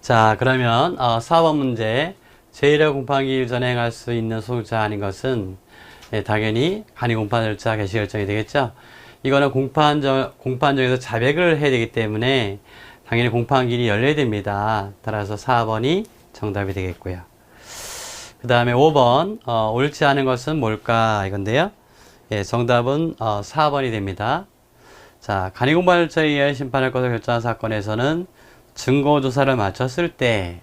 자, 그러면 4번 문제. 제1회 공판기일 전에 행할 수 있는 소극자 아닌 것은 당연히 간이 공판 절차 개시 결정이 되겠죠. 이거는 공판정에서 자백을 해야 되기 때문에 당연히 공판기일이 열려야 됩니다. 따라서 4번이 정답이 되겠고요. 그 다음에 5번 옳지 않은 것은 뭘까 이건데요. 예, 정답은 4번이 됩니다. 자, 간이 공판 절차에 의하여 심판할 것을 결정한 사건에서는 증거조사를 마쳤을 때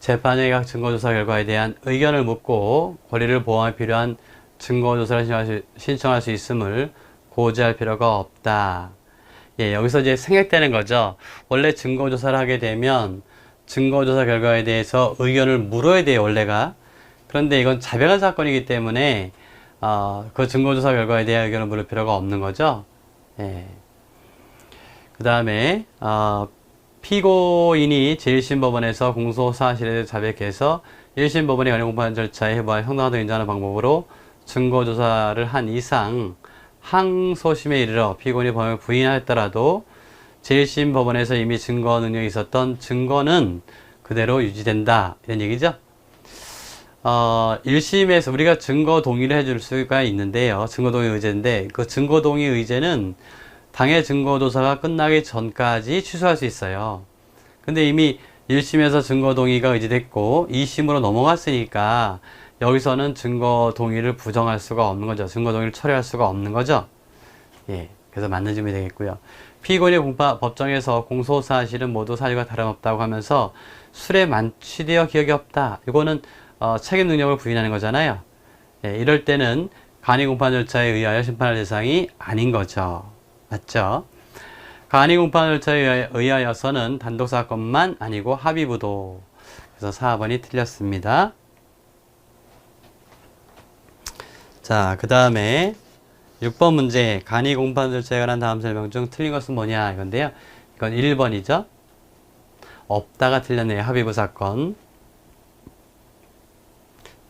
재판의 각 증거조사 결과에 대한 의견을 묻고 권리를 보호하기 필요한 증거조사를 신청할 수 있음을 고지할 필요가 없다. 예, 여기서 이제 생략되는 거죠. 원래 증거조사를 하게 되면 증거조사 결과에 대해서 의견을 물어야 돼요, 원래가. 그런데 이건 자백한 사건이기 때문에 그 증거조사 결과에 대한 의견을 물을 필요가 없는 거죠. 예. 그 다음에 피고인이 제1심법원에서 공소사실에 자백해서 1심 법원의 간이공판 절차에 해부하여 형당하다고 인정하는 방법으로 증거조사를 한 이상 항소심에 이르러 피고인이 범행을 부인하였더라도 제1심 법원에서 이미 증거 능력이 있었던 증거는 그대로 유지된다. 이런 얘기죠. 1심에서 우리가 증거 동의를 해줄 수가 있는데요. 증거 동의 의제인데 그 증거 동의 의제는 당해 증거조사가 끝나기 전까지 취소할 수 있어요. 근데 이미 1심에서 증거 동의가 의지됐고 2심으로 넘어갔으니까 여기서는 증거 동의를 부정할 수가 없는 거죠. 증거 동의를 철회할 수가 없는 거죠. 예, 그래서 맞는 질문이 되겠고요. 피고인이 법정에서 공소사실은 모두 사실과 다름없다고 하면서 술에 만취되어 기억이 없다. 이거는 책임 능력을 부인하는 거잖아요. 예, 이럴 때는 간이공판 절차에 의하여 심판할 대상이 아닌 거죠. 맞죠? 간이공판 절차에 의하여서는 단독사건만 아니고 합의부도. 그래서 4번이 틀렸습니다. 자, 그 다음에 6번 문제. 간이공판 절차에 관한 다음 설명 중 틀린 것은 뭐냐 이건데요. 이건 1번이죠. 없다가 틀렸네요. 합의부 사건.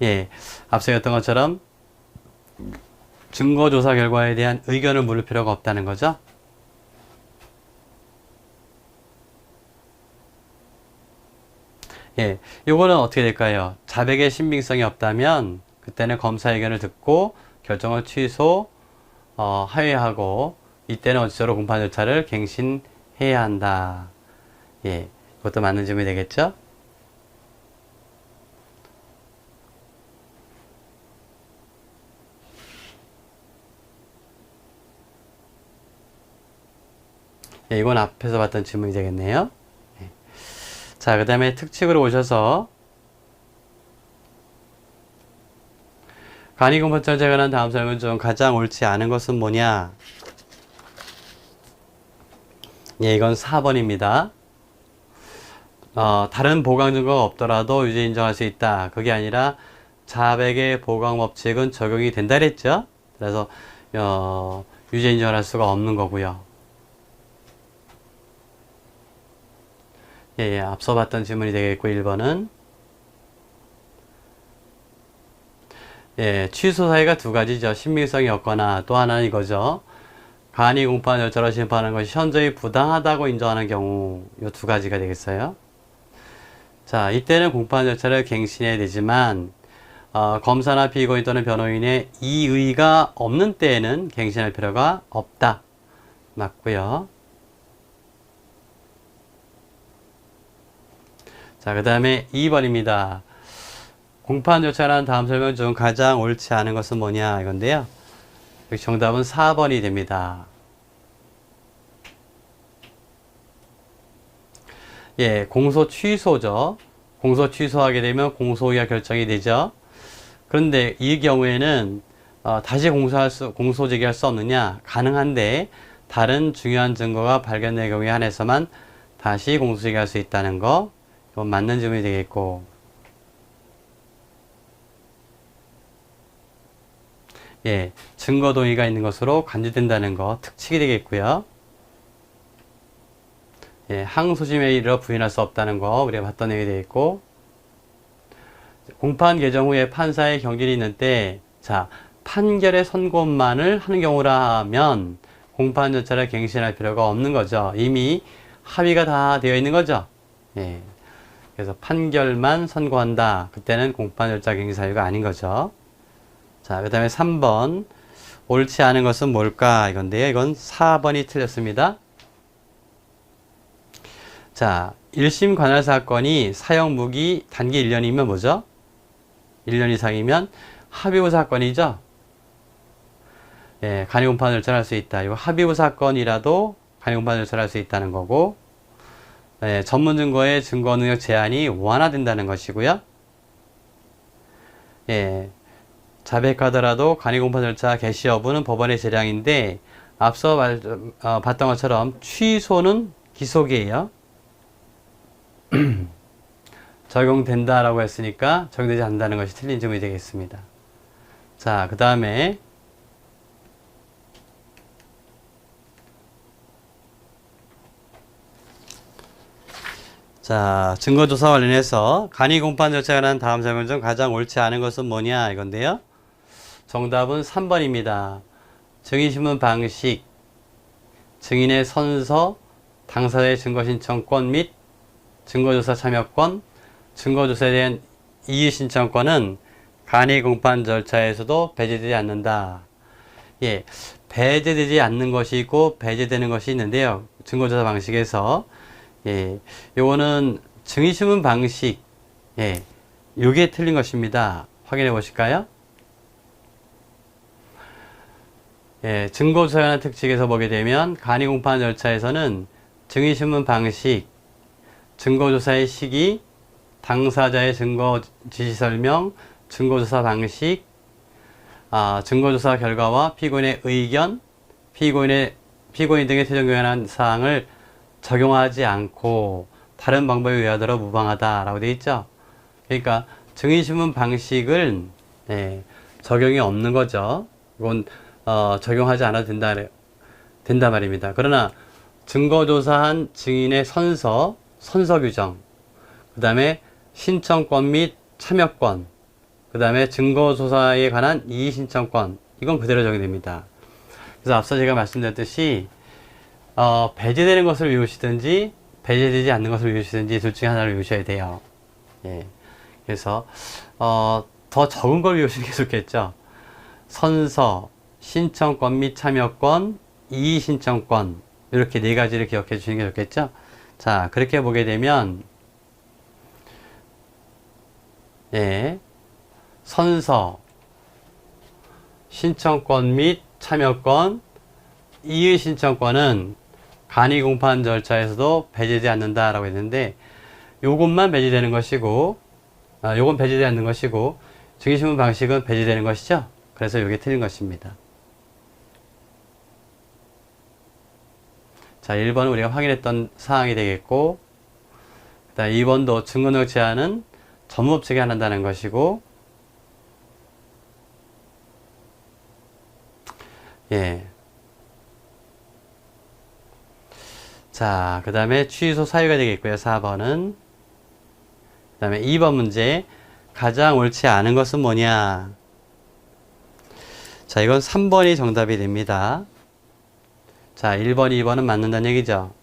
예, 앞서 얘기했던 것처럼 증거조사 결과에 대한 의견을 물을 필요가 없다는 거죠. 예, 요거는 어떻게 될까요? 자백의 신빙성이 없다면 그때는 검사 의견을 듣고 결정을 취소, 하회하고 이때는 어찌저로 공판 절차를 갱신해야 한다. 예, 그것도 맞는 질문이 되겠죠? 예, 이건 앞에서 봤던 질문이 되겠네요. 예. 자, 그 다음에 특칙으로 오셔서 간이공판 절차에 관한 다음 설명 중 가장 옳지 않은 것은 뭐냐? 예, 이건 4번입니다. 다른 보강 증거가 없더라도 유죄 인정할 수 있다. 그게 아니라 자백의 보강 법칙은 적용이 된다 그랬죠? 그래서 유죄 인정을 할 수가 없는 거고요. 예, 앞서 봤던 질문이 되겠고 1번은 예, 취소 사유가 두 가지죠. 신빙성이 없거나 또 하나는 이거죠. 간이 공판 절차로 심판하는 것이 현저히 부당하다고 인정하는 경우 이 두 가지가 되겠어요. 자, 이때는 공판 절차를 갱신해야 되지만 검사나 피고인 또는 변호인의 이의가 없는 때에는 갱신할 필요가 없다. 맞고요. 자, 그 다음에 2번입니다. 공판 절차라는 다음 설명 중 가장 옳지 않은 것은 뭐냐 이건데요. 여기 정답은 4번이 됩니다. 예, 공소 취소죠. 공소 취소하게 되면 공소유예 결정이 되죠. 그런데 이 경우에는 다시 공소 제기할 수 없느냐? 가능한데 다른 중요한 증거가 발견된 경우에 한해서만 다시 공소 제기할 수 있다는 거. 이건 맞는 질문이 되겠고, 예, 증거 동의가 있는 것으로 간주된다는 거 특칙이 되겠고요. 예, 항소심에 이르러 부인할 수 없다는 거 우리가 봤던 내용이 되겠고, 공판 개정 후에 판사의 경질이 있는 때, 자, 판결의 선고만을 하는 경우라면 공판 절차를 갱신할 필요가 없는 거죠. 이미 합의가 다 되어 있는 거죠. 예. 그래서 판결만 선고한다. 그때는 공판 절차 갱신 사유가 아닌 거죠. 자, 그 다음에 3번. 옳지 않은 것은 뭘까? 이건데요. 이건 4번이 틀렸습니다. 자, 1심 관할 사건이 사형 무기 단기 1년이면 뭐죠? 1년 이상이면 합의부 사건이죠. 예, 간이공판 절차를 할 수 있다. 이거 합의부 사건이라도 간이공판 절차를 할 수 있다는 거고, 예, 전문 증거의 증거 능력 제한이 완화된다는 것이고요. 예, 자백하더라도 간이공판 절차 개시 여부는 법원의 재량인데, 앞서 봤던 것처럼 취소는 기소기예요. 적용된다라고 했으니까 적용되지 않는다는 것이 틀린 질문이 되겠습니다. 자, 그 다음에 자, 증거조사 관련해서 간이공판 절차에 관한 다음 설명 중 가장 옳지 않은 것은 뭐냐 이건데요. 정답은 3번입니다. 증인신문 방식, 증인의 선서, 당사자의 증거신청권 및 증거조사 참여권, 증거조사에 대한 이의신청권은 간이공판 절차에서도 배제되지 않는다. 예, 배제되지 않는 것이 있고 배제되는 것이 있는데요. 증거조사 방식에서 예, 요거는 증인신문 방식, 예, 요게 틀린 것입니다. 확인해 보실까요? 예, 증거조사에 관한 특칙에서 보게 되면 간이공판 절차에서는 증인신문 방식, 증거조사의 시기, 당사자의 증거 지시 설명, 증거조사 방식, 증거조사 결과와 피고인의 의견, 피고인 등의 퇴정에 관한 사항을 적용하지 않고 다른 방법에 의하더라도 무방하다라고 되어 있죠. 그러니까 증인신문 방식은 적용이 없는 거죠. 이건 적용하지 않아도 된다 말입니다. 그러나 증거조사한 증인의 선서 규정, 그 다음에 신청권 및 참여권, 그 다음에 증거조사에 관한 이의신청권, 이건 그대로 적용됩니다. 그래서 앞서 제가 말씀드렸듯이 배제되는 것을 외우시든지 배제되지 않는 것을 외우시든지 둘 중에 하나를 외우셔야 돼요. 예. 그래서 더 적은 걸 외우시는 게 좋겠죠. 선서, 신청권 및 참여권, 이의신청권, 이렇게 네 가지를 기억해 주시는 게 좋겠죠. 자, 그렇게 보게 되면 예, 선서, 신청권 및 참여권, 이의신청권은 간이공판 절차에서도 배제되지 않는다라고 했는데, 요것만 배제되는 것이고, 요건 배제되지 않는 것이고, 증인신문 방식은 배제되는 것이죠. 그래서 요게 틀린 것입니다. 자, 1번은 우리가 확인했던 사항이 되겠고, 그 다음 2번도 증거능력 제한은 전무법칙에 한다는 것이고, 예. 자, 그 다음에 취소 사유가 되겠고요. 4번은. 그 다음에 2번 문제. 가장 옳지 않은 것은 뭐냐? 자, 이건 3번이 정답이 됩니다. 자, 1번, 2번은 맞는다는 얘기죠.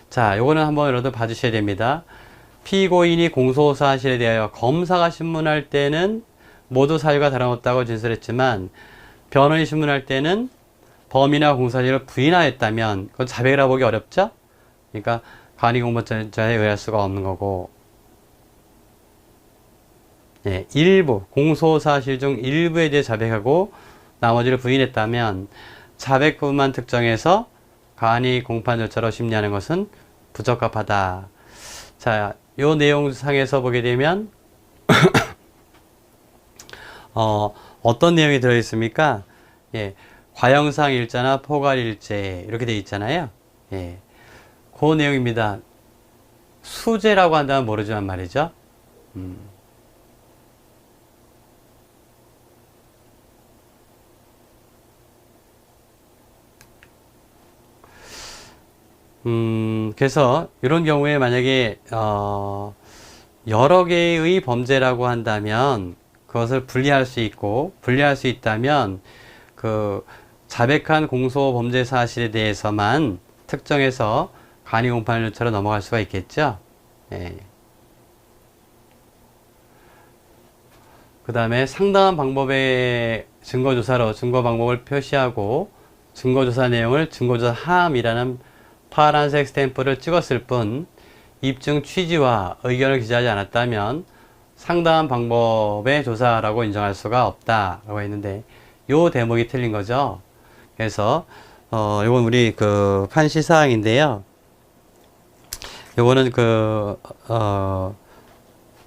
자, 요거는 한번 여러분들 봐주셔야 됩니다. 피고인이 공소사실에 대하여 검사가 신문할 때는 모두 사유가 다름없다고 진술했지만 변호인이 신문할 때는 범인이나 공소사실을 부인하였다면 그건 자백이라고 보기 어렵죠? 그러니까 간이공판절차에 의할 수가 없는 거고, 예, 일부 공소사실 중 일부에 대해 자백하고 나머지를 부인했다면 자백 부분만 특정해서 간이공판 절차로 심리하는 것은 부적합하다. 자, 요 내용상에서 보게 되면 어떤 내용이 들어있습니까? 예, 과영상 일자나 포괄 일제 이렇게 되어 있잖아요. 예, 그 내용입니다. 수재라고 한다면 모르지만 말이죠. 그래서 이런 경우에 만약에 여러 개의 범죄라고 한다면 그것을 분리할 수 있고, 분리할 수 있다면 그 자백한 공소 범죄 사실에 대해서만 특정해서 간이 공판 절차로 넘어갈 수가 있겠죠. 예. 그 다음에 상당한 방법의 증거조사로 증거 방법을 표시하고 증거조사 내용을 증거조사 함이라는 파란색 스탬프를 찍었을 뿐 입증 취지와 의견을 기재하지 않았다면 상당한 방법의 조사라고 인정할 수가 없다라고 했는데 요 대목이 틀린 거죠. 그래서 요건 우리 그 판시 사항인데요. 요거는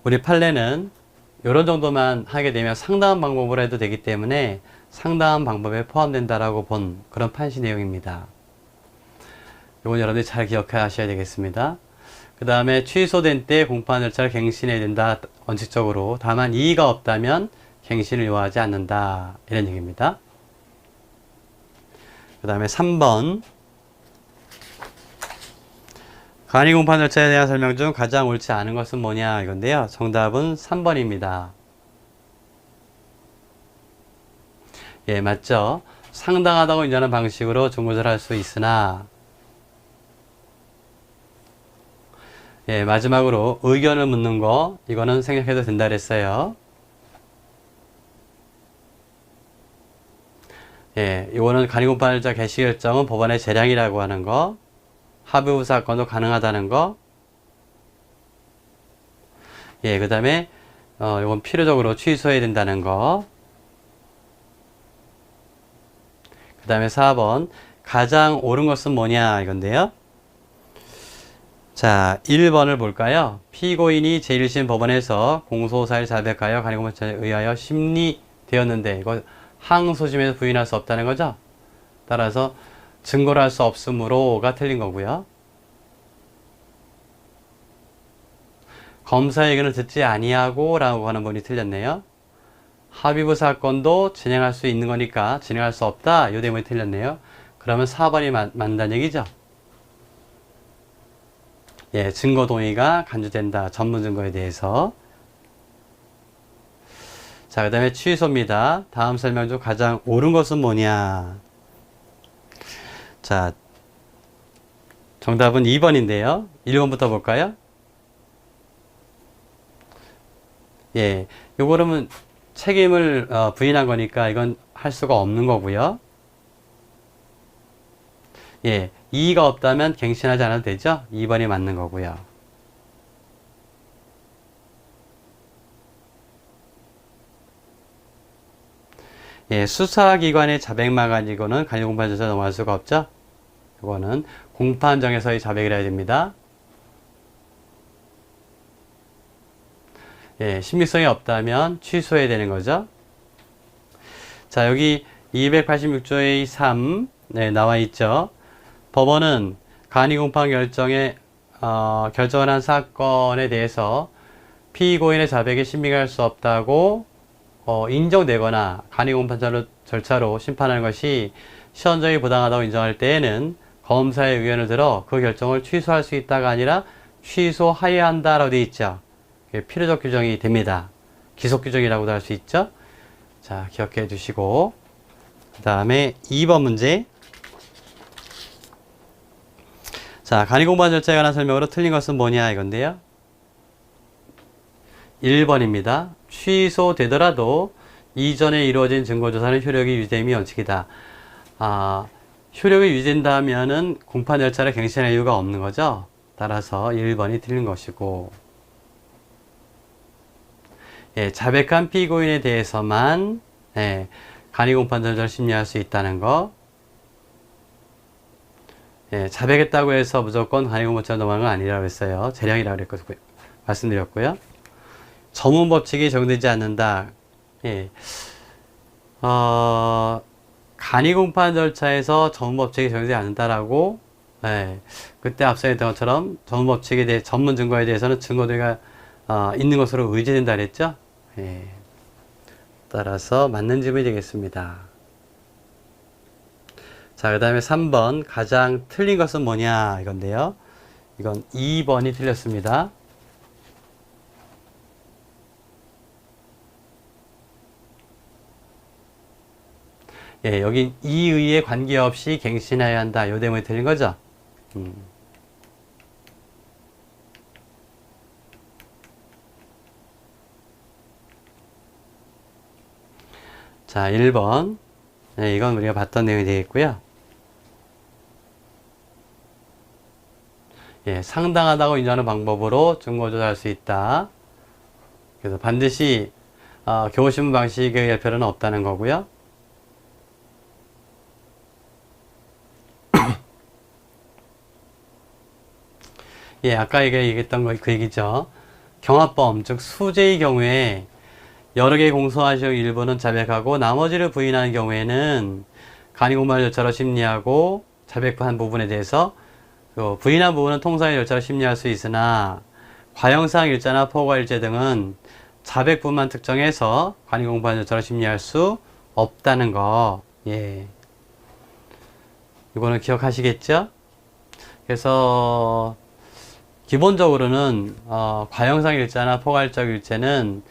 우리 판례는 요런 정도만 하게 되면 상당한 방법으로 해도 되기 때문에 상당한 방법에 포함된다라고 본 그런 판시 내용입니다. 요건 여러분들이 잘 기억하셔야 되겠습니다. 그 다음에 취소된 때 공판 절차를 갱신해야 된다. 원칙적으로. 다만 이의가 없다면 갱신을 요하지 않는다. 이런 얘기입니다. 그 다음에 3번. 간이 공판 절차에 대한 설명 중 가장 옳지 않은 것은 뭐냐 이건데요. 정답은 3번입니다. 예, 맞죠? 상당하다고 인정하는 방식으로 중고조사를 할 수 있으나 예, 마지막으로 의견을 묻는 거 이거는 생략해도 된다 그랬어요. 예, 이거는 간이 공판 절차 개시 결정은 법원의 재량이라고 하는 거, 합의후 사건도 가능하다는 거. 예, 그 다음에 이건 필요적으로 취소해야 된다는 거. 그 다음에 4번 가장 옳은 것은 뭐냐 이건데요. 자, 1번을 볼까요? 피고인이 제1심 법원에서 공소사실 자백하여 간이 공판 절차에 의하여 심리되었는데 이거 항소심에서 부인할 수 없다는 거죠. 따라서 증거를 할 수 없으므로가 틀린 거고요. 검사의 의견을 듣지 아니하고 라고 하는 부분이 틀렸네요. 합의부 사건도 진행할 수 있는 거니까 진행할 수 없다. 이 대목이 틀렸네요. 그러면 4번이 맞는다는 얘기죠. 예, 증거 동의가 간주된다. 전문 증거에 대해서. 자, 그 다음에 취소입니다. 다음 설명 중 가장 옳은 것은 뭐냐. 자, 정답은 2번인데요. 1번부터 볼까요? 예, 요거는 책임을 부인한 거니까 이건 할 수가 없는 거고요. 예, 이의가 없다면 갱신하지 않아도 되죠? 2번이 맞는 거고요. 예, 수사기관의 자백만 가지고는 간이 공판 절차 넘어갈 수가 없죠? 이거는 공판정에서의 자백이라 해야 됩니다. 예, 신빙성이 없다면 취소해야 되는 거죠. 자, 여기 286조의 3 네, 나와 있죠. 법원은 간이 공판 결정을 한 사건에 대해서 피고인의 자백에 신빙할 수 없다고 인정되거나 간이 공판 절차로 심판하는 것이 시헌정이 부당하다고 인정할 때에는 검사의 의견을 들어 그 결정을 취소할 수 있다가 아니라 취소하여야 한다라고 되어 있죠. 필요적 규정이 됩니다. 기속 규정이라고도 할 수 있죠. 자, 기억해 두시고 그 다음에 2번 문제. 자, 간이 공판 절차에 관한 설명으로 틀린 것은 뭐냐 이건데요. 1번입니다. 취소되더라도 이전에 이루어진 증거조사는 효력이 유지됨이 원칙이다. 효력이 유지된다면은 공판 절차를 갱신할 이유가 없는 거죠. 따라서 1번이 틀린 것이고, 예, 자백한 피고인에 대해서만 예, 간이 공판 절차를 심리할 수 있다는 거. 예, 자백했다고 해서 무조건 간이 공판 절차 넘어가는 건 아니라고 했어요. 재량이라고 말씀드렸고요. 전문 법칙이 적용되지 않는다. 예. 간이 공판 절차에서 전문 법칙이 적용되지 않는다라고, 예. 그때 앞서 했던 것처럼 전문 법칙에 대해, 전문 증거에 대해서는 증거도가 있는 것으로 의지된다 그랬죠? 예. 따라서 맞는 질문이 되겠습니다. 자, 그 다음에 3번. 가장 틀린 것은 뭐냐 이건데요. 이건 2번이 틀렸습니다. 예, 여기 이의에 관계없이 갱신해야 한다. 요 대목이 틀린 거죠. 자, 1번. 네, 이건 우리가 봤던 내용이 되겠고요. 예, 상당하다고 인정하는 방법으로 증거 조사할 수 있다. 그래서 반드시 교우신문 방식의 결표는 없다는 거고요. 예, 아까 얘기했던 거 그 얘기죠. 경합범, 즉 수재의 경우에 여러 개의 공소사실 일부는 자백하고 나머지를 부인하는 경우에는 간이공판 절차로 심리하고 자백한 부분에 대해서 부인한 부분은 통상의 절차로 심리할 수 있으나 과형상 일자나 포괄 일제 등은 자백부만 특정해서 간이공판 절차로 심리할 수 없다는 거. 예. 이거는 기억하시겠죠? 그래서 기본적으로는 과형상 일자나 포괄적 일제는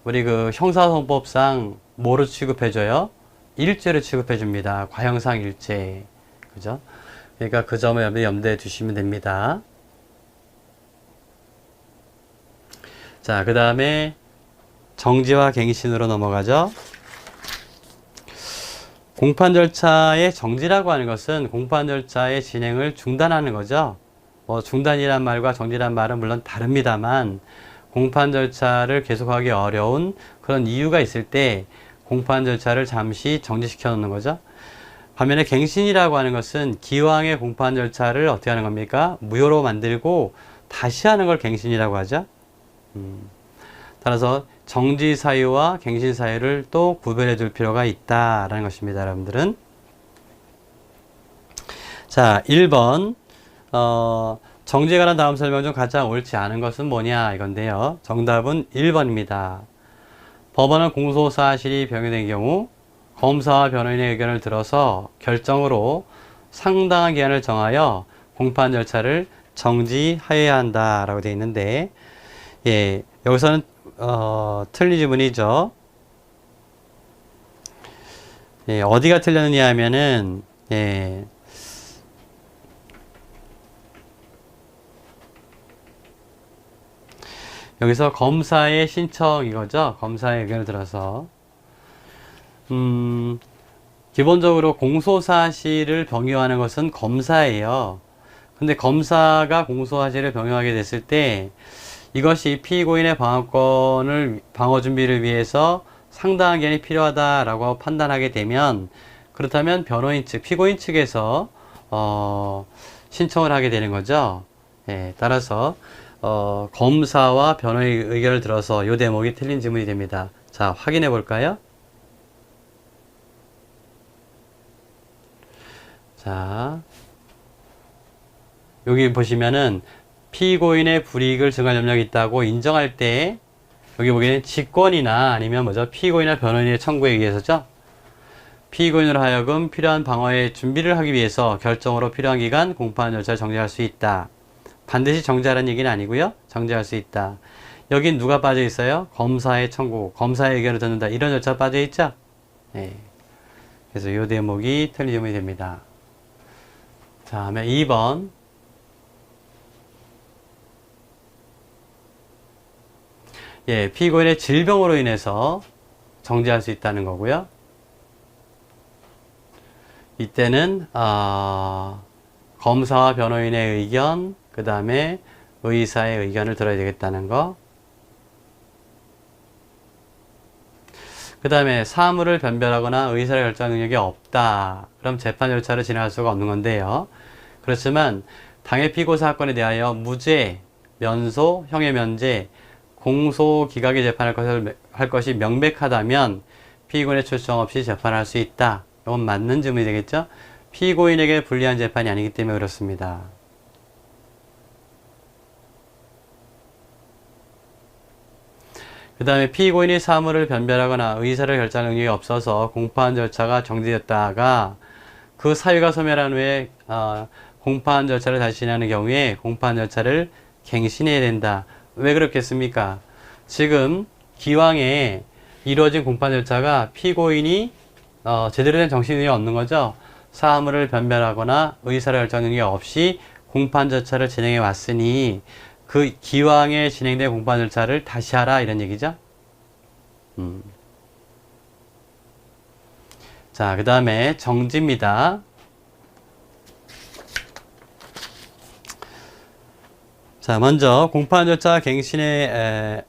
우리 그 형사소송법상 뭐로 취급해줘요? 일죄로 취급해줍니다. 과형상 일죄. 그죠? 그러니까 그 점을 염두에 두시면 됩니다. 자, 그 다음에 정지와 갱신으로 넘어가죠. 공판 절차의 정지라고 하는 것은 공판 절차의 진행을 중단하는 거죠. 뭐 중단이란 말과 정지란 말은 물론 다릅니다만 공판 절차를 계속하기 어려운 그런 이유가 있을 때 공판 절차를 잠시 정지시켜 놓는 거죠. 반면에 갱신이라고 하는 것은 기왕의 공판 절차를 어떻게 하는 겁니까? 무효로 만들고 다시 하는 걸 갱신이라고 하죠. 따라서 정지 사유와 갱신 사유를 또 구별해 둘 필요가 있다라는 것입니다, 여러분들은. 자, 1번 정지에 관한 다음 설명 중 가장 옳지 않은 것은 뭐냐 이건데요. 정답은 1번입니다. 법원은 공소사실이 병유된 경우 검사와 변호인의 의견을 들어서 결정으로 상당한 기한을 정하여 공판 절차를 정지하여야 한다라고 되어 있는데, 예, 여기서는 틀린 지문이죠. 예, 어디가 틀렸느냐 하면은, 예, 여기서 검사의 신청 이거죠. 검사의 의견을 들어서 기본적으로 공소사실을 병유하는 것은 검사예요. 근데 검사가 공소사실을 병유하게 됐을 때 이것이 피고인의 방어 준비를 위해서 상당한 기간이 필요하다라고 판단하게 되면, 그렇다면 변호인 측, 피고인 측에서 신청을 하게 되는 거죠. 예, 따라서 검사와 변호의 의견을 들어서 이 대목이 틀린 지문이 됩니다. 자, 확인해 볼까요? 자, 여기 보시면은 피고인의 불이익을 증할 염려가 있다고 인정할 때 여기 보기에는 직권이나 아니면 뭐죠? 피고인이나 변호인의 청구에 의해서죠. 피고인으로 하여금 필요한 방어의 준비를 하기 위해서 결정으로 필요한 기간 공판 절차를 정지할 수 있다. 반드시 정지하라는 얘기는 아니고요. 정지할 수 있다. 여긴 누가 빠져 있어요? 검사의 청구, 검사의 의견을 듣는다. 이런 절차 빠져 있죠? 네. 그래서 이 대목이 틀린 질문이 됩니다. 다음에 2번. 예, 피고인의 질병으로 인해서 정지할 수 있다는 거고요. 이때는 검사와 변호인의 의견, 그 다음에 의사의 의견을 들어야 되겠다는 거. 그 다음에 사무를 변별하거나 의사를 결정할 능력이 없다. 그럼 재판 절차를 진행할 수가 없는 건데요. 그렇지만 당해 피고 사건에 대하여 무죄, 면소, 형의 면제, 공소 기각의 재판할 것이 명백하다면 피고인의 출정 없이 재판할 수 있다. 이건 맞는 질문이 되겠죠? 피고인에게 불리한 재판이 아니기 때문에 그렇습니다. 그 다음에 피고인이 사무를 변별하거나 의사를 결정할 능력이 없어서 공판 절차가 정지됐다가 그 사유가 소멸한 후에 공판 절차를 다시 진행하는 경우에 공판 절차를 갱신해야 된다. 왜 그렇겠습니까? 지금 기왕에 이루어진 공판 절차가 피고인이 제대로 된 정신이 없는 거죠. 사물을 변별하거나 의사를 결정하는 게 없이 공판 절차를 진행해 왔으니 그 기왕에 진행된 공판 절차를 다시 하라 이런 얘기죠. 자, 그 다음에 정지입니다. 자, 먼저 공판 절차 갱신의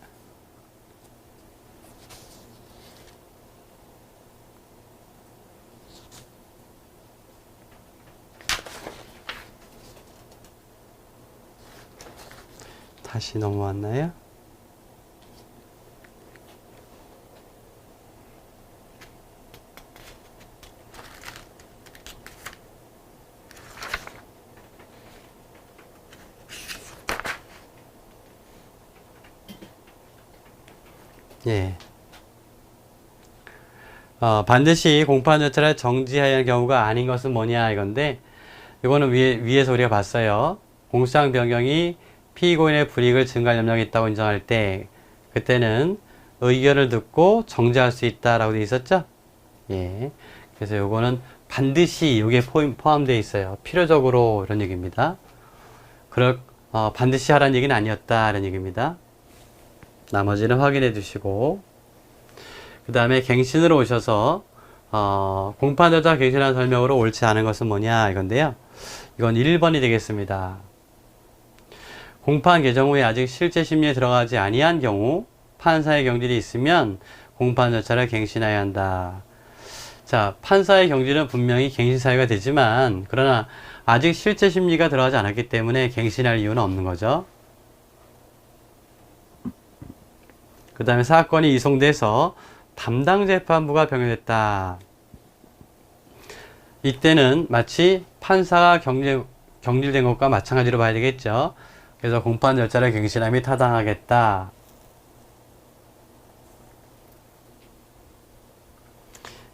다시 넘어왔나요? 예. 반드시 공판 절차를 정지해야 할 경우가 아닌 것은 뭐냐 이건데, 이거는 위에서 우리가 봤어요. 공소장 변경이 피고인의 불이익을 증가할 염려가 있다고 인정할 때, 그때는 의견을 듣고 정지할 수 있다라고 되어 있었죠? 예. 그래서 요거는 반드시 요게 포함되어 있어요. 필요적으로 이런 얘기입니다. 반드시 하라는 얘기는 아니었다 이런 얘기입니다. 나머지는 확인해 두시고, 그 다음에 갱신으로 오셔서 공판절차 갱신한 설명으로 옳지 않은 것은 뭐냐 이건데요. 이건 1번이 되겠습니다. 공판 개정 후에 아직 실제 심리에 들어가지 아니한 경우 판사의 경질이 있으면 공판 절차를 갱신해야 한다. 자, 판사의 경질은 분명히 갱신 사유가 되지만, 그러나 아직 실제 심리가 들어가지 않았기 때문에 갱신할 이유는 없는 거죠. 그 다음에 사건이 이송돼서 담당 재판부가 변경됐다. 이때는 마치 판사가 경질된 것과 마찬가지로 봐야 되겠죠. 그래서 공판 절차를 갱신함이 타당하겠다.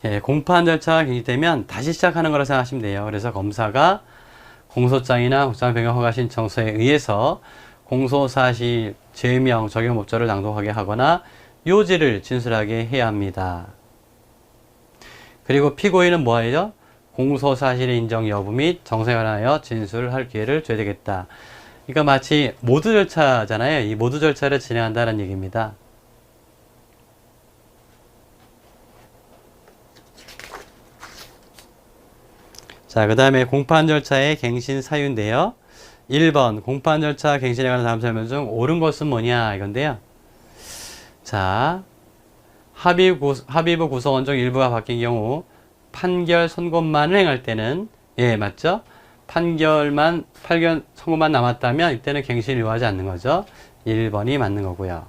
예, 공판 절차가 갱신되면 다시 시작하는 거라 생각하시면 돼요. 그래서 검사가 공소장이나 공소장 변경 허가 신청서에 의해서 공소사실, 죄명, 적용 법조를 낭독하게 하거나 요지를 진술하게 해야 합니다. 그리고 피고인은 뭐 하죠? 공소사실의 인정 여부 및 정서에 관하여 진술할 기회를 줘야 되겠다. 그러니까 마치 모두 절차잖아요. 이 모두 절차를 진행한다는 얘기입니다. 자, 그 다음에 공판 절차의 갱신 사유인데요. 1번 공판 절차 갱신에 관한 다음 설명 중 옳은 것은 뭐냐 이건데요. 자, 합의부 구성원 중 일부가 바뀐 경우 판결 선고만을 행할 때는, 예, 맞죠? 판결 선고만 남았다면 이때는 갱신을 요하지 않는 거죠. 1번이 맞는 거고요.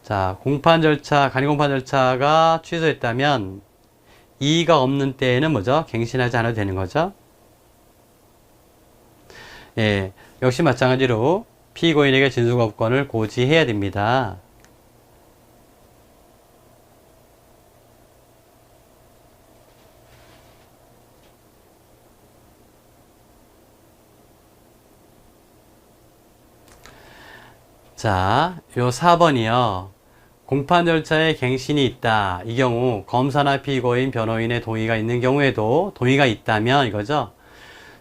자, 간이공판 절차가 취소했다면 이의가 없는 때에는 뭐죠? 갱신하지 않아도 되는 거죠. 예, 역시 마찬가지로 피고인에게 진술거부권을 고지해야 됩니다. 자, 요 4번이요. 공판 절차에 갱신이 있다. 이 경우 검사나 피고인, 변호인의 동의가 있는 경우에도 동의가 있다면 이거죠.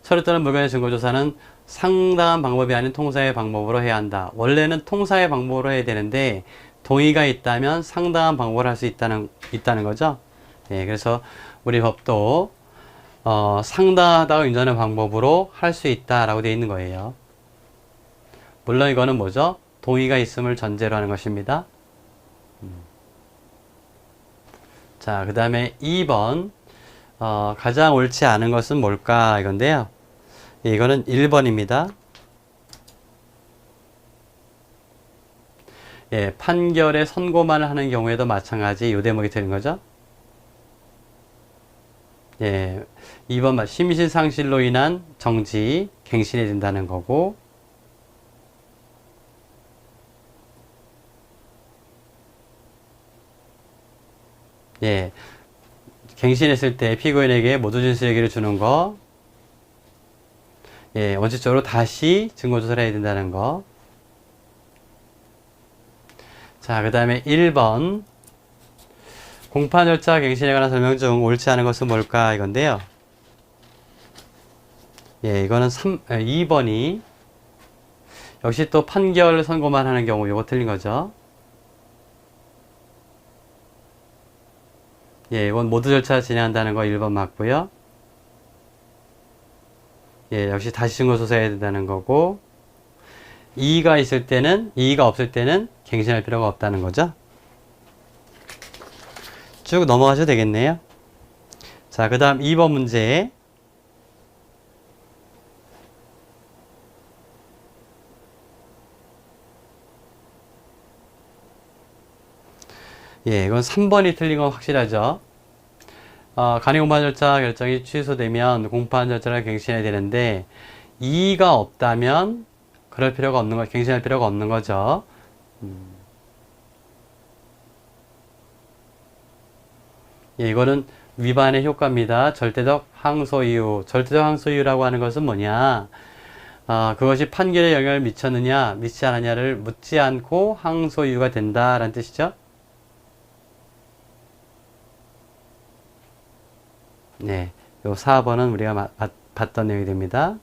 서류 또는 물건의 증거조사는 상당한 방법이 아닌 통사의 방법으로 해야 한다. 원래는 통사의 방법으로 해야 되는데 동의가 있다면 상당한 방법을 할 수 있다는 거죠. 예, 그래서 우리 법도 상당하다고 인정하는 방법으로 할 수 있다라고 되어 있는 거예요. 물론 이거는 뭐죠? 동의가 있음을 전제로 하는 것입니다. 자, 그 다음에 2번 가장 옳지 않은 것은 뭘까 이건데요. 이거는 1번입니다. 예, 판결에 선고만 하는 경우에도 마찬가지 이 대목이 되는 거죠. 예, 2번 심신 상실로 인한 정지, 갱신이 된다는 거고, 예, 갱신했을 때 피고인에게 모두 진술 얘기를 주는 거, 예, 원칙적으로 다시 증거조사를 해야 된다는 거. 자, 그 다음에 1번 공판 절차 갱신에 관한 설명 중 옳지 않은 것은 뭘까 이건데요. 예, 이거는 2번이 역시 또 판결 선고만 하는 경우 이거 틀린 거죠. 예, 이건 모두 절차 진행한다는 거 1번 맞고요. 예, 역시 다시 증거 조사해야 된다는 거고, 이의가 있을 때는, 이의가 없을 때는 갱신할 필요가 없다는 거죠. 쭉 넘어가셔도 되겠네요. 자, 그 다음 2번 문제. 예, 이건 3번이 틀린 건 확실하죠. 간이 공판 절차 결정이 취소되면 공판 절차를 갱신해야 되는데, 이의가 없다면 그럴 필요가 없는 거, 갱신할 필요가 없는 거죠. 예, 이거는 위반의 효과입니다. 절대적 항소 이유. 절대적 항소 이유라고 하는 것은 뭐냐? 그것이 판결에 영향을 미쳤느냐, 미치지 않았냐를 묻지 않고 항소 이유가 된다라는 뜻이죠. 네, 요 4번은 우리가 봤던 내용이 됩니다.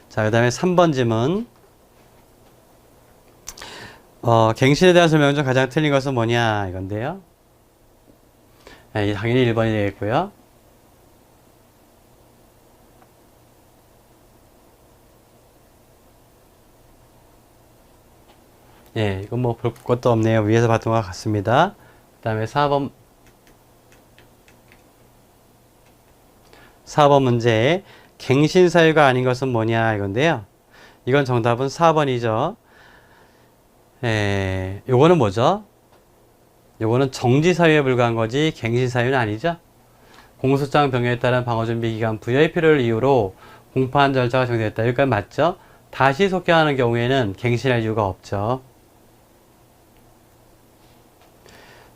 자, 그 다음에 3번 질문. 갱신에 대한 설명 중 가장 틀린 것은 뭐냐 이건데요. 네, 당연히 1번이 되겠고요. 예, 이건 뭐 볼 것도 없네요. 위에서 봤던 것 같습니다. 그 다음에 4번 문제. 갱신 사유가 아닌 것은 뭐냐 이건데요. 이건 정답은 4번이죠. 요거는 뭐죠? 요거는 정지 사유에 불과한 거지 갱신 사유는 아니죠. 공소장 변경에 따른 방어준비 기간 부여의 필요를 이유로 공판 절차가 정지됐다. 여기까지 맞죠? 다시 속행하는 경우에는 갱신할 이유가 없죠.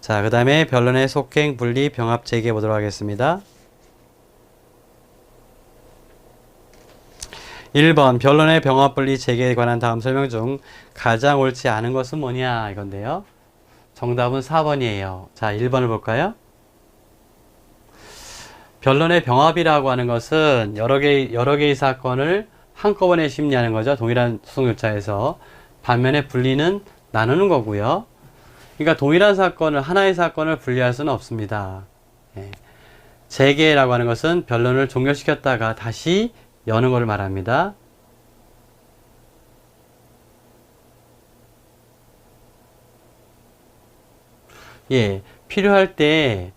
자, 그 다음에 변론의 속행, 분리, 병합 제기해 보도록 하겠습니다. 1번 변론의 병합 분리 재개에 관한 다음 설명 중 가장 옳지 않은 것은 뭐냐 이건데요. 정답은 4번이에요. 자, 1번을 볼까요? 변론의 병합이라고 하는 것은 여러 개의 사건을 한꺼번에 심리하는 거죠. 동일한 소송 절차에서. 반면에 분리는 나누는 거고요. 그러니까 동일한 사건을, 하나의 사건을 분리할 수는 없습니다. 예. 재개라고 하는 것은 변론을 종결시켰다가 다시 여는 것을 말합니다. 예, 필요할 때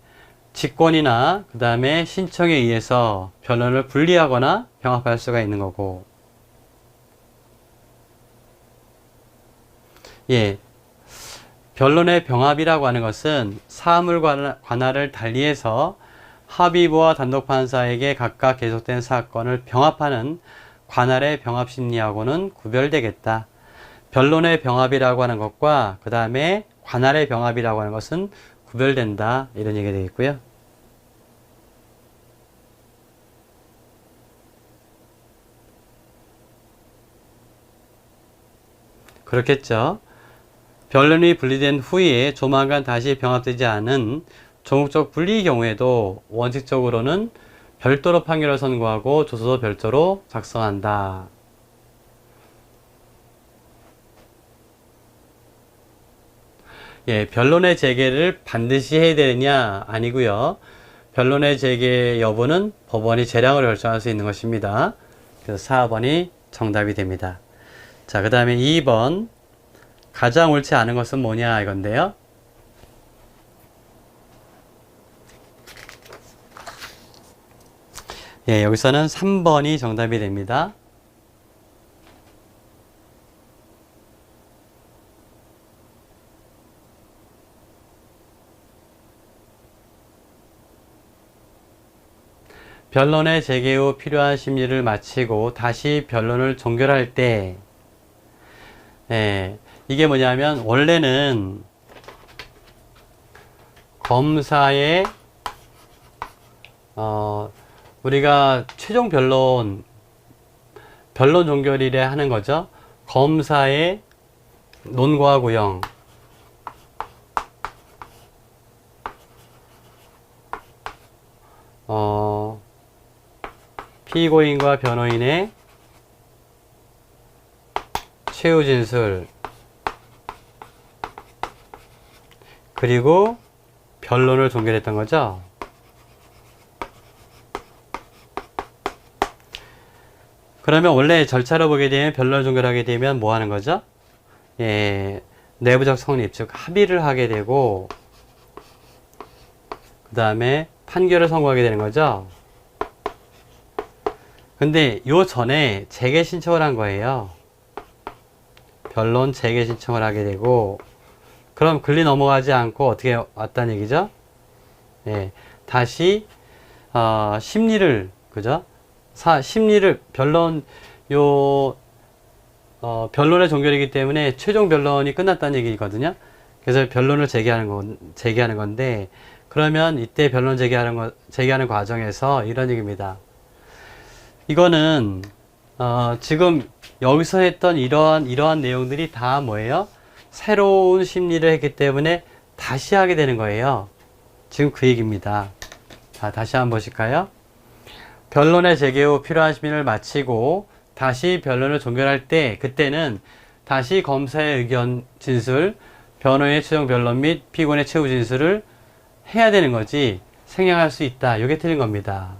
직권이나 그 다음에 신청에 의해서 변론을 분리하거나 병합할 수가 있는 거고, 예, 변론의 병합이라고 하는 것은 사물 관할을 달리해서 합의부와 단독판사에게 각각 계속된 사건을 병합하는 관할의 병합심리하고는 구별되겠다. 변론의 병합이라고 하는 것과 그 다음에 관할의 병합이라고 하는 것은 구별된다. 이런 얘기가 되겠고요. 그렇겠죠. 변론이 분리된 후에 조만간 다시 병합되지 않은 조목적 분리의 경우에도 원칙적으로는 별도로 판결을 선고하고 조서도 별도로 작성한다. 예, 변론의 재개를 반드시 해야 되느냐? 아니고요. 변론의 재개 여부는 법원이 재량으로 결정할 수 있는 것입니다. 그래서 4번이 정답이 됩니다. 자, 그 다음에 2번. 가장 옳지 않은 것은 뭐냐 이건데요. 예, 여기서는 3번이 정답이 됩니다. 변론의 재개 후 필요한 심리를 마치고 다시 변론을 종결할 때, 이게 뭐냐면 원래는 검사의 우리가 최종 변론 종결일에 하는 거죠. 검사의 논과 구형, 어, 피고인과 변호인의 최후 진술, 그리고 변론을 종결했던 거죠. 그러면 원래 절차로 보게 되면 변론을 종결하게 되면 뭐 하는 거죠? 예, 내부적 성립, 즉 합의를 하게 되고 그 다음에 판결을 선고하게 되는 거죠. 근데 요 전에 재개 신청을 한 거예요. 변론 재개 신청을 하게 되고, 그럼 글리 넘어가지 않고 어떻게 왔다는 얘기죠? 예, 다시 심리를, 그죠? 심리를 변론 변론의 종결이기 때문에 최종 변론이 끝났다는 얘기거든요. 그래서 변론을 재개하는 건데, 그러면 이때 변론 재개하는 과정에서 이런 얘기입니다. 이거는 지금 여기서 했던 이러한 내용들이 다 뭐예요? 새로운 심리를 했기 때문에 다시 하게 되는 거예요. 지금 그 얘기입니다. 자, 다시 한번 보실까요? 변론의 재개 후 필요한 심리를 마치고 다시 변론을 종결할 때, 그때는 다시 검사의 의견 진술, 변호인의 최종 변론 및 피고인의 최후 진술을 해야 되는 거지 생략할 수 있다. 이게 틀린 겁니다.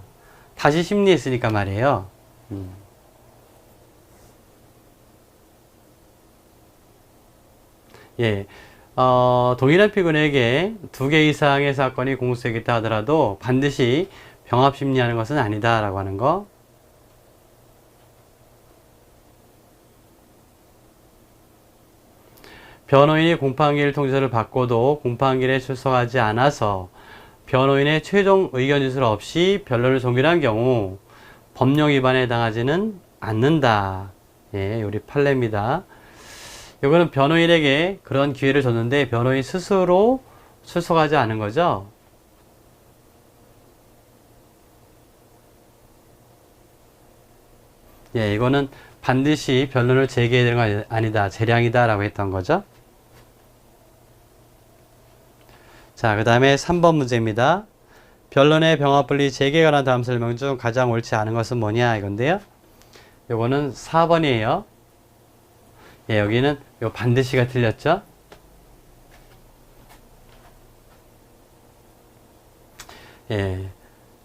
다시 심리했으니까 말이에요. 예, 동일한 피고인에게 2개 이상의 사건이 공소되어 있다 하더라도 반드시 병합 심리하는 것은 아니다 라고 하는 거. 변호인이 공판기일 통지서를 받고도 공판기일에 출석하지 않아서 변호인의 최종 의견 진술 없이 변론을 종결한 경우 법령 위반에 해당하지는 않는다. 예, 우리 판례입니다. 이거는 변호인에게 그런 기회를 줬는데 변호인 스스로 출석하지 않은 거죠. 예, 이거는 반드시 변론을 재개해야 되는 거 아니다. 재량이다 라고 했던 거죠. 자, 그 다음에 3번 문제입니다. 변론의 병합분리 재개에 관한 다음 설명 중 가장 옳지 않은 것은 뭐냐 이건데요. 요거는 4번이에요. 예, 여기는 요 반드시가 틀렸죠. 예,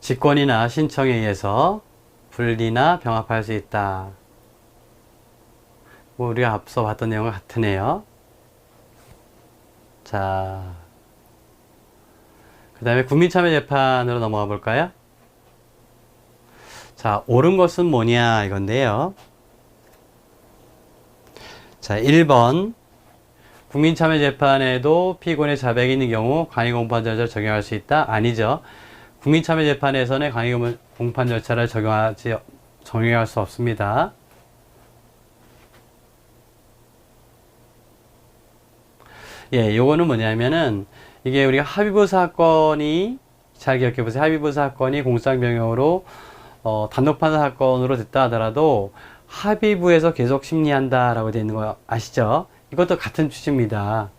직권이나 신청에 의해서 분리나 병합할 수 있다. 뭐 우리가 앞서 봤던 내용과 같으네요. 자, 그 다음에 국민참여재판으로 넘어가 볼까요? 자, 옳은 것은 뭐냐 이건데요. 자, 1번 국민참여재판에도 피고인의 자백이 있는 경우 강의공판 절차를 적용할 수 있다? 아니죠. 국민참여재판에서는 강의공판 절차를 적용할 수 없습니다. 예, 요거는 뭐냐면은 이게 우리가 합의부 사건이, 잘 기억해 보세요. 합의부 사건이 공소장변경으로 단독판사 사건으로 됐다 하더라도 합의부에서 계속 심리한다라고 되어 있는 거 아시죠? 이것도 같은 취지입니다.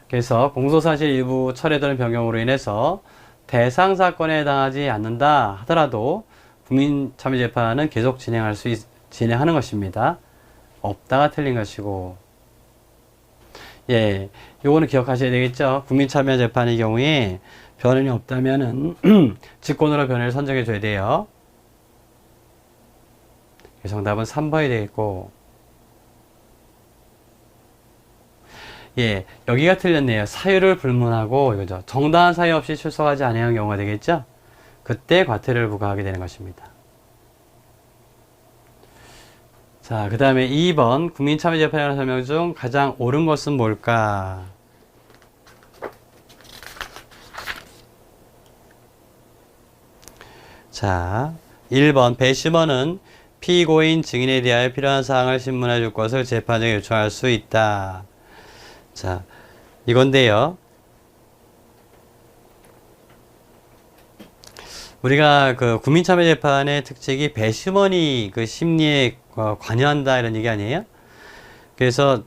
그래서 공소사실 일부 철회 또는 변경으로 인해서 대상 사건에 해당하지 않는다 하더라도 국민참여재판은 계속 진행하는 것입니다. 없다가 틀린 것이고, 예, 요거는 기억하셔야 되겠죠. 국민참여재판의 경우에 변론이 없다면은 직권으로 변호인을 선정해 줘야 돼요. 정답은 3번이 되겠고, 예, 여기가 틀렸네요. 사유를 불문하고 이거죠. 정당한 사유 없이 출석하지 않은 경우가 되겠죠. 그때 과태료를 부과하게 되는 것입니다. 자, 그 다음에 2번 국민참여재판에 관한 설명 중 가장 옳은 것은 뭘까? 자, 1번 배심원은 피고인 증인에 대하여 필요한 사항을 신문해 줄 것을 재판장에 요청할 수 있다. 자, 이건데요. 우리가 그 국민참여재판의 특징이 배심원이 그 심리에 관여한다 이런 얘기 아니에요? 그래서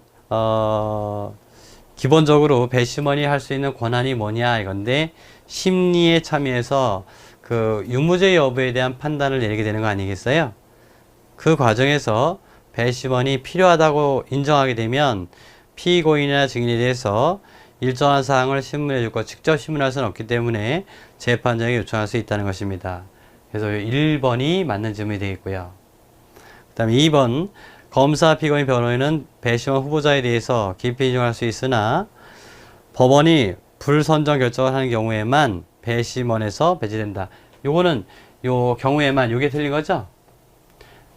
기본적으로 배심원이 할 수 있는 권한이 뭐냐 이건데, 심리에 참여해서 그 유무죄 여부에 대한 판단을 내리게 되는 거 아니겠어요? 그 과정에서 배심원이 필요하다고 인정하게 되면 피고인이나 증인에 대해서 일정한 사항을 신문해 줄 것, 직접 신문할 수는 없기 때문에 재판장에게 요청할 수 있다는 것입니다. 그래서 1번이 맞는 질문이 되겠고요. 그 다음에 2번, 검사, 피고인, 변호인은 배심원 후보자에 대해서 깊이 인정할 수 있으나 법원이 불선정 결정을 하는 경우에만 배심원에서 배제된다. 요거는 요 경우에만, 요게 틀린 거죠?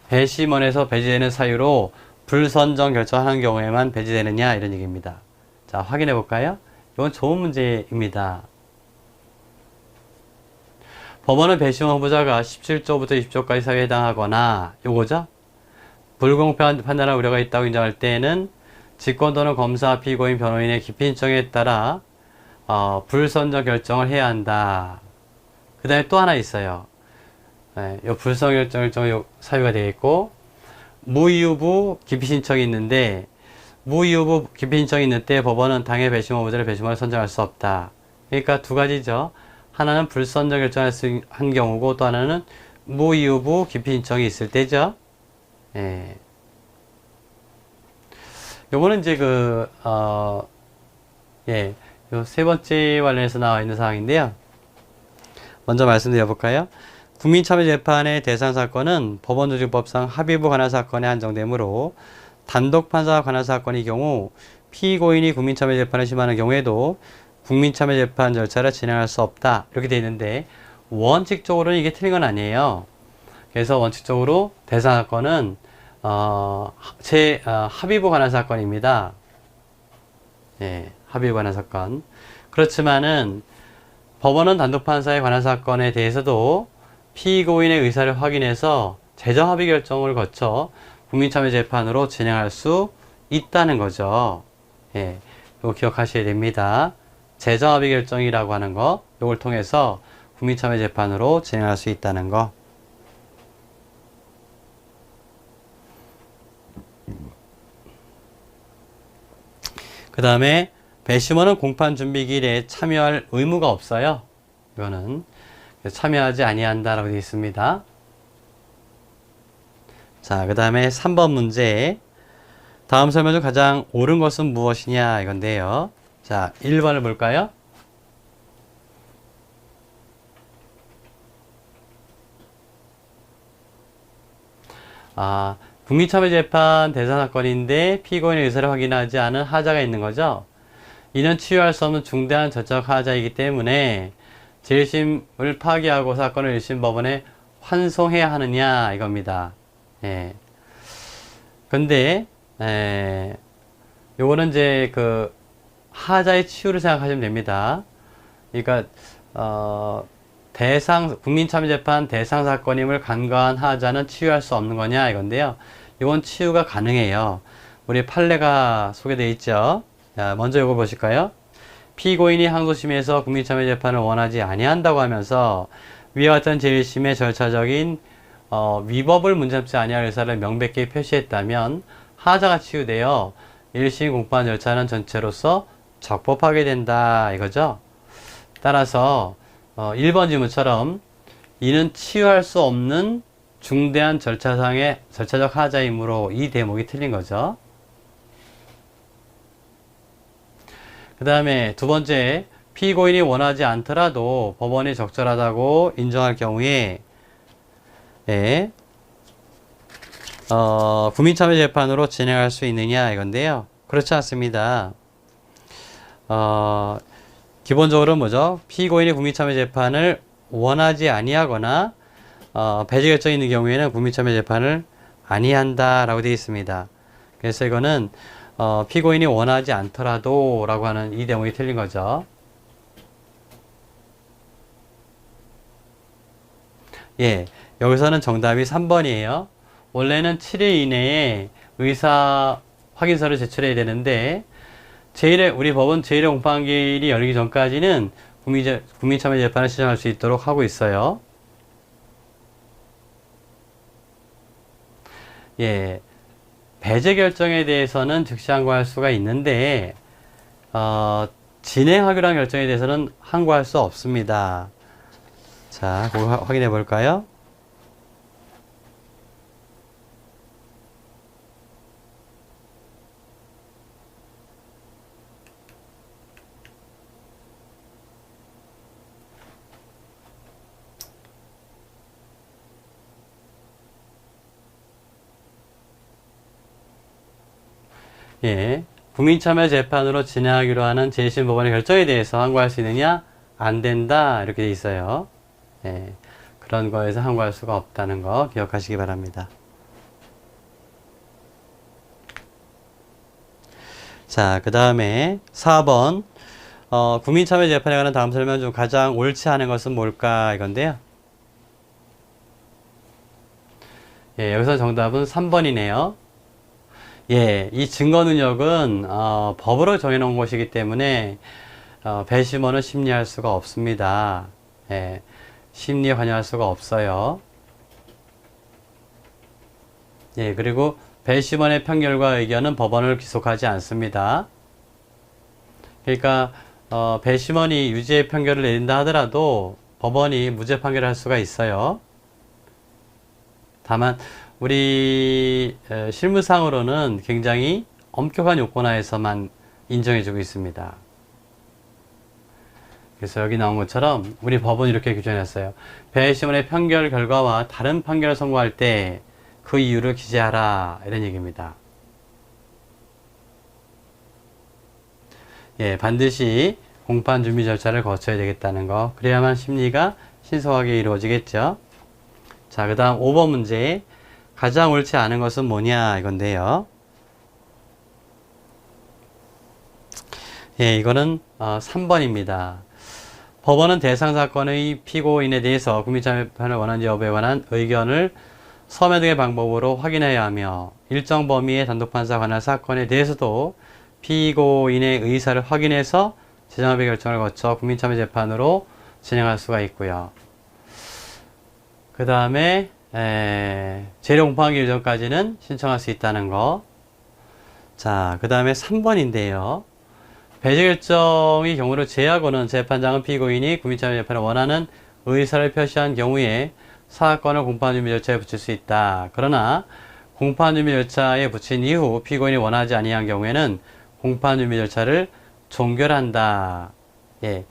배심원에서 배제되는 사유로 불선정 결정하는 경우에만 배제되느냐, 이런 얘기입니다. 자, 확인해 볼까요? 이건 좋은 문제입니다. 법원은 배심원 후보자가 17조부터 20조까지 사유에 해당하거나, 요거죠? 불공평한 판단할 우려가 있다고 인정할 때에는 직권 또는 검사, 피고인, 변호인의 기피 신청에 따라 불선정 결정을 해야 한다. 그 다음에 또 하나 있어요. 요 불선정 결정 사유가 되겠고, 무이유부 기피 신청이 있는데, 무이유부 기피 신청이 있는 때 법원은 당해 배심원 후보자를 배심원을 선정할 수 없다. 그러니까 두 가지죠. 하나는 불선정 결정할 수 한 경우고, 또 하나는 무이유부 기피 신청이 있을 때죠. 예. 요거는 이제 요 세 번째 관련해서 나와 있는 사항인데요. 먼저 말씀드려 볼까요? 국민참여재판의 대상 사건은 법원조직법상 합의부 관할 사건에 한정되므로 단독 판사가 관할 사건의 경우 피고인이 국민참여재판을 심하는 경우에도 국민참여재판 절차를 진행할 수 없다. 이렇게 되어 있는데 원칙적으로는 이게 틀린 건 아니에요. 그래서 원칙적으로 대상 사건은 합의부 관할 사건입니다. 예, 합의부 관할 사건. 그렇지만은 법원은 단독 판사에 관한 사건에 대해서도 피고인의 의사를 확인해서 재정 합의 결정을 거쳐 국민참여재판으로 진행할 수 있다는 거죠. 예, 이거 기억하셔야 됩니다. 재정 합의 결정이라고 하는 거, 이걸 통해서 국민참여재판으로 진행할 수 있다는 거. 그 다음에 배심원은 공판 준비기일에 참여할 의무가 없어요. 이거는 참여하지 아니한다라고 되어 있습니다. 자, 그 다음에 3번 문제. 다음 설명 중 가장 옳은 것은 무엇이냐 이건데요. 자, 1번을 볼까요? 국민참여재판 대상사건인데 피고인의 의사를 확인하지 않은 하자가 있는 거죠. 이는 치유할 수 없는 중대한 절차적 하자이기 때문에 제1심을 파기하고 사건을 1심 법원에 환송해야 하느냐 이겁니다. 예. 근데 요거는 이제 그 하자의 치유를 생각하시면 됩니다. 그러니까 국민참여재판 대상 사건임을 간과한 하자는 치유할 수 없는 거냐 이건데요. 이건 치유가 가능해요. 우리 판례가 소개되어 있죠. 자, 먼저 이거 보실까요? 피고인이 항소심에서 국민참여재판을 원하지 아니한다고 하면서 위와 같은 제1심의 절차적인 위법을 문제삼지 아니할 의사를 명백히 표시했다면 하자가 치유되어 1심 공판 절차는 전체로서 적법하게 된다 이거죠. 따라서 1번 질문처럼 이는 치유할 수 없는 중대한 절차상의 절차적 하자이므로 이 대목이 틀린 거죠. 그 다음에 두 번째, 피고인이 원하지 않더라도 법원이 적절하다고 인정할 경우에 국민참여재판으로 진행할 수 있느냐 이건데요. 그렇지 않습니다. 기본적으로 뭐죠? 피고인이 국민참여재판을 원하지 아니하거나 배제 결정이 있는 경우에는 국민참여재판을 아니한다라고 되어 있습니다. 그래서 이거는 피고인이 원하지 않더라도 라고 하는 이 대목이 틀린 거죠. 예, 여기서는 정답이 3번이에요. 원래는 7일 이내에 의사 확인서를 제출해야 되는데 우리 법은 제1회 공판기일이 열리기 전까지는 국민참여재판을 시정할 수 있도록 하고 있어요. 예, 배제 결정에 대해서는 즉시 항고할 수가 있는데 진행하기로 한 결정에 대해서는 항고할 수 없습니다. 자, 그거 확인해 볼까요? 예, 국민참여재판으로 진행하기로 하는 재심 법원의 결정에 대해서 항고할 수 있느냐? 안 된다. 이렇게 돼 있어요. 예, 그런 거에서 항고할 수가 없다는 거 기억하시기 바랍니다. 자, 그 다음에 4번. 국민참여재판에 관한 다음 설명 중 가장 옳지 않은 것은 뭘까? 이건데요. 예, 여기서 정답은 3번이네요. 예, 이 증거 능력은 법으로 정해놓은 것이기 때문에 배심원은 심리할 수가 없습니다. 예, 심리에 관여할 수가 없어요. 예, 그리고 배심원의 판결과 의견은 법원을 기속하지 않습니다. 그러니까 배심원이 유죄 판결을 내린다 하더라도 법원이 무죄 판결을 할 수가 있어요. 다만 우리 실무상으로는 굉장히 엄격한 요건 하에서만 인정해주고 있습니다. 그래서 여기 나온 것처럼 우리 법은 이렇게 규정했어요. 배심원의 판결 결과와 다른 판결을 선고할 때 그 이유를 기재하라, 이런 얘기입니다. 예, 반드시 공판 준비 절차를 거쳐야 되겠다는 거. 그래야만 심리가 신속하게 이루어지겠죠. 자, 그 다음 5번 문제. 가장 옳지 않은 것은 뭐냐, 이건데요. 예, 이거는 3번입니다. 법원은 대상 사건의 피고인에 대해서 국민참여재판을 원하는지 여부에 관한 의견을 서면 등의 방법으로 확인해야 하며 일정 범위의 단독판사가 관한 사건에 대해서도 피고인의 의사를 확인해서 재정합의 결정을 거쳐 국민참여재판으로 진행할 수가 있고요. 그 다음에 재료 공판하기 일전까지는 신청할 수 있다는 거. 자, 그 다음에 3번인데요. 배제 결정의 경우를 제하고는 재판장은 피고인이 국민참여재판을 원하는 의사를 표시한 경우에 사건을 공판준비 절차에 붙일 수 있다. 그러나 공판준비 절차에 붙인 이후 피고인이 원하지 아니한 경우에는 공판준비 절차를 종결한다. 예.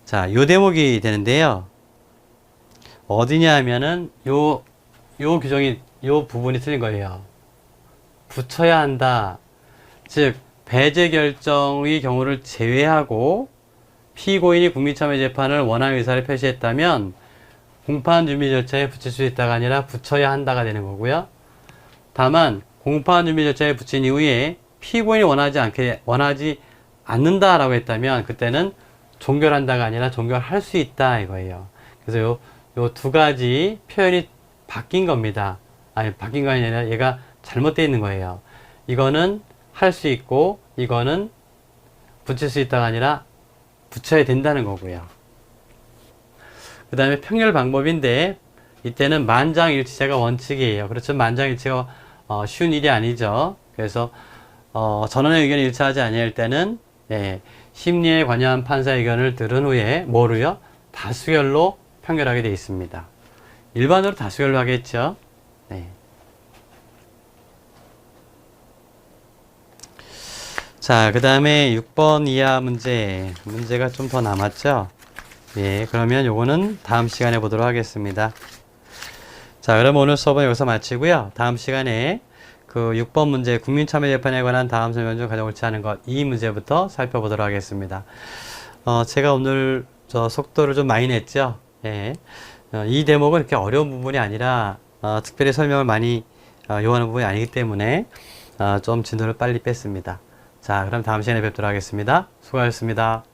자, 요 대목이 되는데요. 어디냐 하면은 요 규정이, 요 부분이 틀린 거예요. 붙여야 한다. 즉, 배제 결정의 경우를 제외하고 피고인이 국민참여재판을 원하는 의사를 표시했다면 공판준비 절차에 붙일 수 있다가 아니라 붙여야 한다가 되는 거고요. 다만 공판준비 절차에 붙인 이후에 피고인이 원하지 않는다라고 했다면 그때는 종결한다가 아니라 종결할 수 있다 이거예요. 그래서 요 두 가지 표현이 바뀐 겁니다. 아니, 바뀐 거 아니라 얘가 잘못되어 있는 거예요. 이거는 할 수 있고 이거는 붙일 수 있다가 아니라 붙여야 된다는 거고요. 그 다음에 평결 방법인데 이때는 만장일치제가 원칙이에요. 그렇죠. 만장일치가 쉬운 일이 아니죠. 그래서 전원의 의견이 일치하지 아니할 때는 심리에 관여한 판사 의견을 들은 후에 뭐로요? 다수결로 판결하게 되어 있습니다. 일반으로 다수결로 하겠죠. 네. 자, 그 다음에 6번 이하 문제가 좀 더 남았죠. 예, 그러면 요거는 다음 시간에 보도록 하겠습니다. 자, 그럼 오늘 수업은 여기서 마치고요. 다음 시간에 그 6번 문제 국민참여재판에 관한 다음 설명 중 가장 옳지 않은 것, 이 문제부터 살펴보도록 하겠습니다. 제가 오늘 속도를 좀 많이 냈죠. 예. 이 대목은 이렇게 어려운 부분이 아니라 특별히 설명을 많이 요하는 부분이 아니기 때문에 좀 진도를 빨리 뺐습니다. 자, 그럼 다음 시간에 뵙도록 하겠습니다. 수고하셨습니다.